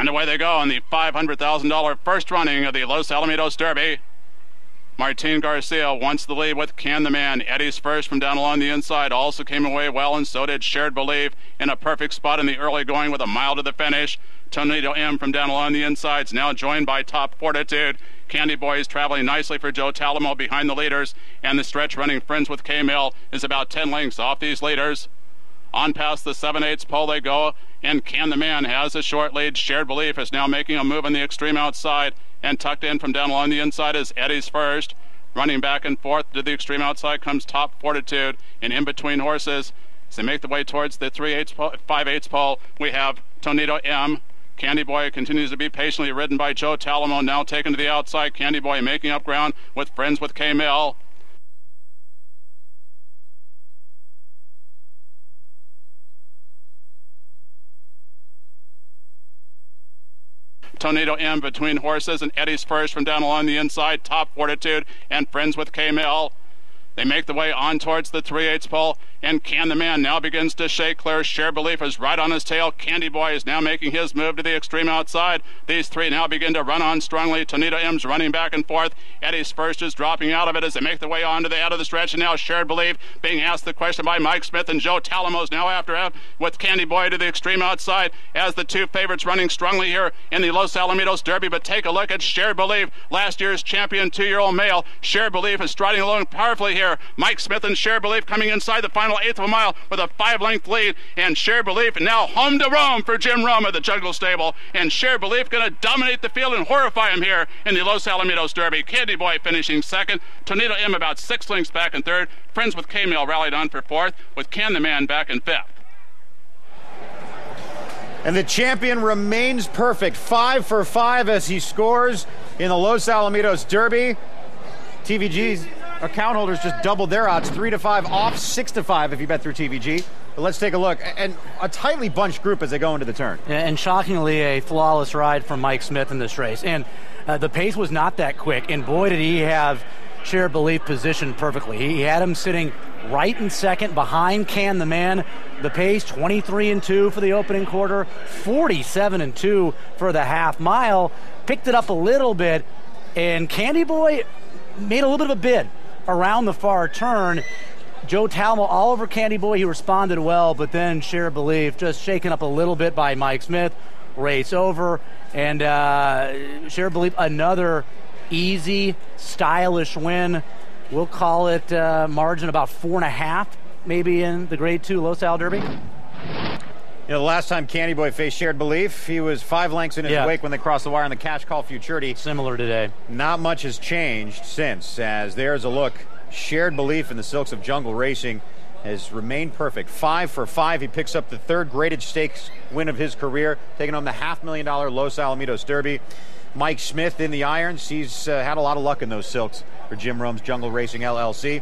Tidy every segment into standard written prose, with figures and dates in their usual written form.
And away they go in the $500,000 first running of the Los Alamitos Derby. Martin Garcia wants the lead with Can the Man. Eddie's first from down along the inside also came away well, and so did Shared Belief in a perfect spot in the early going with a mile to the finish. Tornado M from down along the insides now joined by Top Fortitude. Candy Boy is traveling nicely for Joe Talamo behind the leaders, and the stretch running Friends with K-Mill is about 10 lengths off these leaders. On past the 7/8 pole they go, and Can the Man has a short lead. Shared Belief is now making a move on the extreme outside, and tucked in from down along the inside is Eddie's first. Running back and forth to the extreme outside comes Top Fortitude, and in between horses, as they make the way towards the 5/8 pole, we have Tornado M. Candy Boy continues to be patiently ridden by Joe Talamo, now taken to the outside. Candy Boy making up ground with Friends with K-Mill. Tornado M between horses, and Eddie's first from down along the inside. Top Fortitude and Friends with K-Mill. They make the way on towards the 3/8 pole, and Can the Man now begins to shake clear. Shared Belief is right on his tail. Candy Boy is now making his move to the extreme outside. These three now begin to run on strongly. Tornado M's running back and forth. Eddie's first is dropping out of it as they make the way on to the out of the stretch, and now Shared Belief being asked the question by Mike Smith, and Joe Talamo's now after him with Candy Boy to the extreme outside as the two favorites running strongly here in the Los Alamitos Derby. But take a look at Shared Belief, last year's champion 2-year-old male. Shared Belief is striding along powerfully here. Mike Smith and Shared Belief coming inside the final eighth of a mile with a 5-length lead, and Shared Belief now home to Rome for Jim Rome at the Jungle Stable, and Shared Belief going to dominate the field and horrify him here in the Los Alamitos Derby. Candy Boy finishing second, Tornado M about 6 lengths back in third. Friends with K-Mill rallied on for fourth, with Can the Man back in fifth. And the champion remains perfect, 5 for 5 as he scores in the Los Alamitos Derby. TVG's account holders just doubled their odds, 3 to 5 off, 6 to 5 if you bet through TVG. But let's take a look, and a tightly bunched group as they go into the turn. And shockingly, a flawless ride from Mike Smith in this race. And the pace was not that quick, and boy did he have Shared Belief positioned perfectly. He had him sitting right in second behind Can the Man. The pace, 23-2 for the opening quarter, 47-2 for the half mile. Picked it up a little bit, and Candy Boy made a little bit of a bid around the far turn. Joe Talamo all over Candy Boy. He responded well, but then Shared Belief just shaken up a little bit by Mike Smith. Race over, and Shared Belief another easy, stylish win. We'll call it margin about 4.5, maybe in the Grade 2 Los Al Derby. You know, the last time Candy Boy faced Shared Belief, he was 5 lengths in his wake when they crossed the wire on the Cash Call Futurity. Similar today. Not much has changed since, as there's a look. Shared Belief in the Silks of Jungle Racing has remained perfect. 5 for 5. He picks up the third graded stakes win of his career, taking home the $500,000 Los Alamitos Derby. Mike Smith in the irons. He's had a lot of luck in those silks for Jim Rome's Jungle Racing LLC.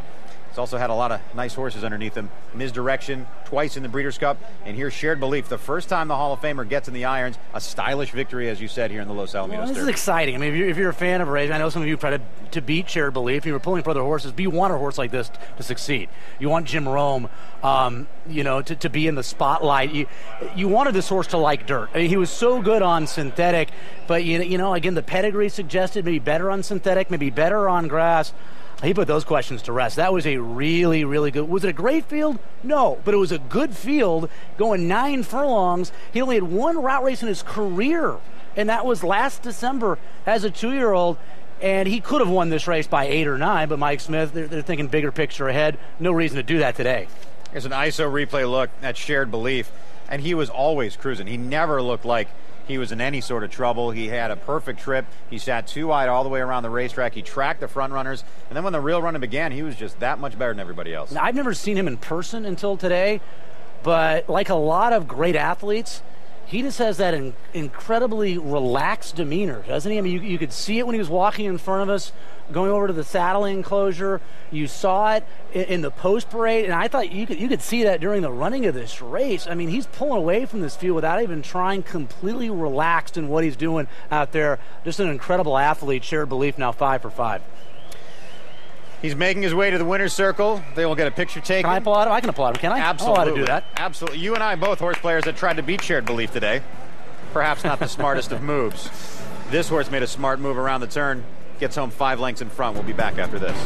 He's also had a lot of nice horses underneath him. Misdirection, twice in the Breeders' Cup, and here's Shared Belief, the first time the Hall of Famer gets in the irons. A stylish victory, as you said, here in the Los Alamitos Derby. This is exciting. I mean, if you're a fan of racing, I know some of you try to beat Shared Belief. You were pulling for other horses, but you want a horse like this to succeed. You want Jim Rome, to be in the spotlight. You wanted this horse to like dirt. I mean, he was so good on synthetic, but again, the pedigree suggested maybe better on synthetic, maybe better on grass. He put those questions to rest. That was a really, really good. Was it a great field? No, but it was a good field going 9 furlongs. He only had one route race in his career, and that was last December as a 2-year-old. And he could have won this race by 8 or 9, but Mike Smith, they're thinking bigger picture ahead. No reason to do that today. Here's an ISO replay look at Shared Belief, and he was always cruising. He never looked like he was in any sort of trouble. He had a perfect trip. He sat 2 wide all the way around the racetrack. He tracked the front runners. And then when the real running began, he was just that much better than everybody else. Now, I've never seen him in person until today, but like a lot of great athletes, he just has that incredibly relaxed demeanor, doesn't he? I mean, you could see it when he was walking in front of us, going over to the saddling enclosure. You saw it in the post parade, and I thought you could see that during the running of this race. I mean, he's pulling away from this field without even trying, completely relaxed in what he's doing out there. Just an incredible athlete. Shared Belief now 5 for 5. He's making his way to the winner's circle. They will get a picture taken. Can I applaud him? I can applaud him, can I? Absolutely. I know how to do that. Absolutely. You and I, both horse players that tried to beat Shared Belief today. perhaps not the smartest of moves. This horse made a smart move around the turn, gets home 5 lengths in front. We'll be back after this.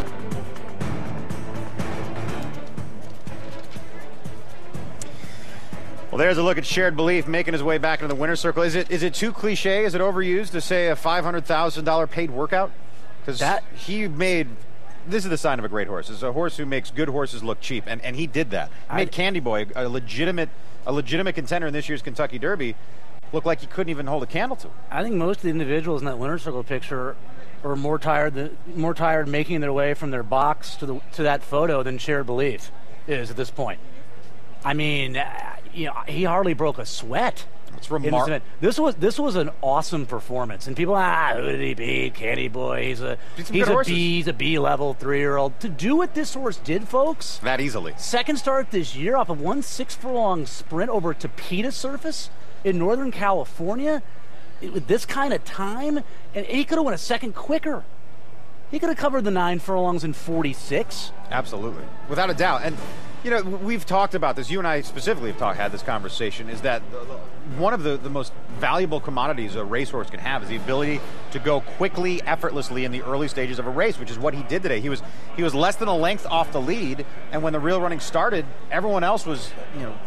Well, there's a look at Shared Belief making his way back into the winner's circle. Is it too cliche? Is it overused to say a $500,000 paid workout? Because this is the sign of a great horse. It's a horse who makes good horses look cheap, and he did that. He made Candy Boy, a legitimate contender in this year's Kentucky Derby, look like he couldn't even hold a candle to. I think most of the individuals in that winner's circle picture are more tired making their way from their box to that photo than Shared Belief is at this point. I mean, he hardly broke a sweat. It's remarkable. This was an awesome performance, and people, who did he beat? Candy Boy. He's a B level 3-year-old. To do what this horse did, folks, that easily. Second start this year off of 1 6-furlong sprint over Topeka surface in Northern California with this kind of time, and he could have won a second quicker. He could have covered the 9 furlongs in 46. Absolutely, without a doubt. And we've talked about this. You and I specifically have had this conversation. Is that one of the most valuable commodities a racehorse can have is the ability to go quickly, effortlessly in the early stages of a race, which is what he did today. He was less than a length off the lead, and when the real running started, everyone else was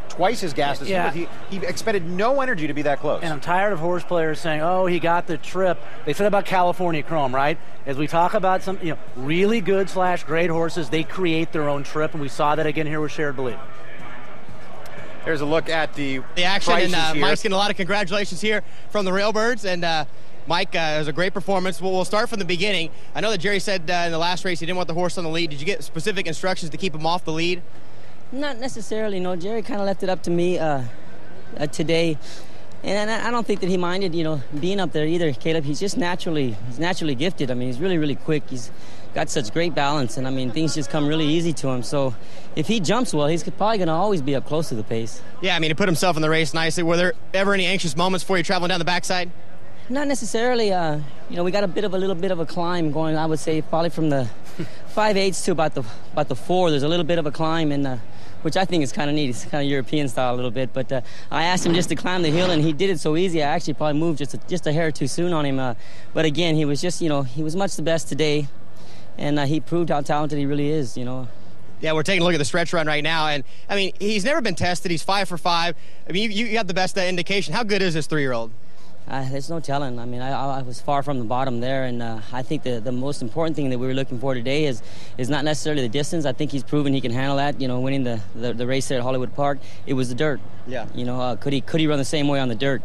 twice as gassed as he was. He expended no energy to be that close. And I'm tired of horse players saying, "Oh, he got the trip." They said about California Chrome, right? As we talk about some really good / great horses, they create their own trip, and we saw that again here with Shared Belief. Here's a look at the action, and Mike's getting a lot of congratulations here from the Railbirds, and Mike, it was a great performance. We'll start from the beginning. I know that Jerry said in the last race he didn't want the horse on the lead. Did you get specific instructions to keep him off the lead? Not necessarily, no. Jerry kind of left it up to me today, and I don't think that he minded, being up there either, Caleb. He's naturally gifted. I mean, he's really, really quick. He's got such great balance, and I mean, things just come really easy to him. So if he jumps well, he's probably going to always be up close to the pace. Yeah, I mean, he put himself in the race nicely. Were there ever any anxious moments for you traveling down the backside? Not necessarily. We got a little bit of a climb going. I would say probably from the 5/8 to about the 4. There's a little bit of a climb, and which I think is kind of neat. It's kind of European style a little bit. But I asked him just to climb the hill, and he did it so easy. I actually probably moved just a hair too soon on him. But again, he was just, he was much the best today, and he proved how talented he really is. Yeah, we're taking a look at the stretch run right now, and I mean, he's never been tested. He's 5 for 5. I mean, you got the best indication. How good is this 3-year-old? There's no telling. I mean, I was far from the bottom there, and I think the most important thing that we were looking for today is not necessarily the distance. I think he's proven he can handle that. Winning the race there at Hollywood Park, it was the dirt. Yeah. Could he run the same way on the dirt?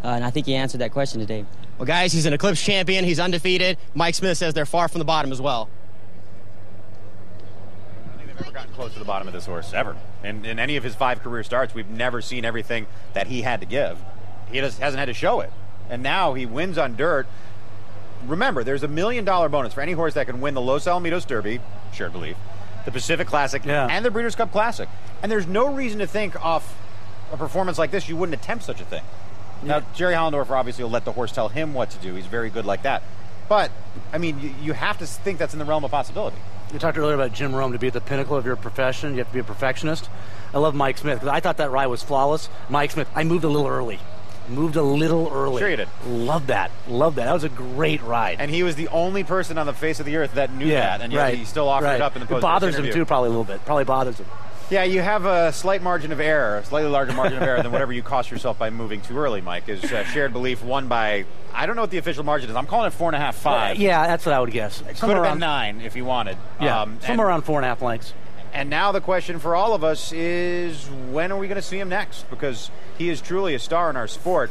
And I think he answered that question today. Well, guys, he's an Eclipse champion. He's undefeated. Mike Smith says they're far from the bottom as well. I don't think they've ever gotten close to the bottom of this horse, ever. In any of his 5 career starts, we've never seen everything that he had to give. He just hasn't had to show it. And now he wins on dirt. Remember, there's $1 million bonus for any horse that can win the Los Alamitos Derby, Shared Belief, the Pacific Classic, and the Breeders' Cup Classic. And there's no reason to think off a performance like this you wouldn't attempt such a thing. Now, Jerry Hollendorfer obviously will let the horse tell him what to do. He's very good like that. But, I mean, you have to think that's in the realm of possibility. You talked earlier about Jim Rome. To be at the pinnacle of your profession, you have to be a perfectionist. I love Mike Smith because I thought that ride was flawless. Mike Smith, I moved a little early. Sure you did. Love that. That was a great ride. And he was the only person on the face of the earth that knew that, and yet he still offered it up in the post-race bothers interview. him, too, probably a little bit. Probably bothers him. Yeah, you have a slight margin of error, a slightly larger margin of error than whatever you cost yourself by moving too early, Mike. Is Shared Belief won by, I don't know what the official margin is. I'm calling it 4.5, 5. Yeah, that's what I would guess. It could have been 9 if you wanted. Yeah, somewhere around 4.5 lengths. And now the question for all of us is, when are we going to see him next? Because he is truly a star in our sport.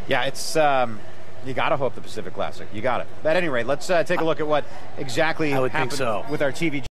Yeah, it's you got to hope the Pacific Classic. You got it. At any rate, let's take a look at what exactly happened with our TV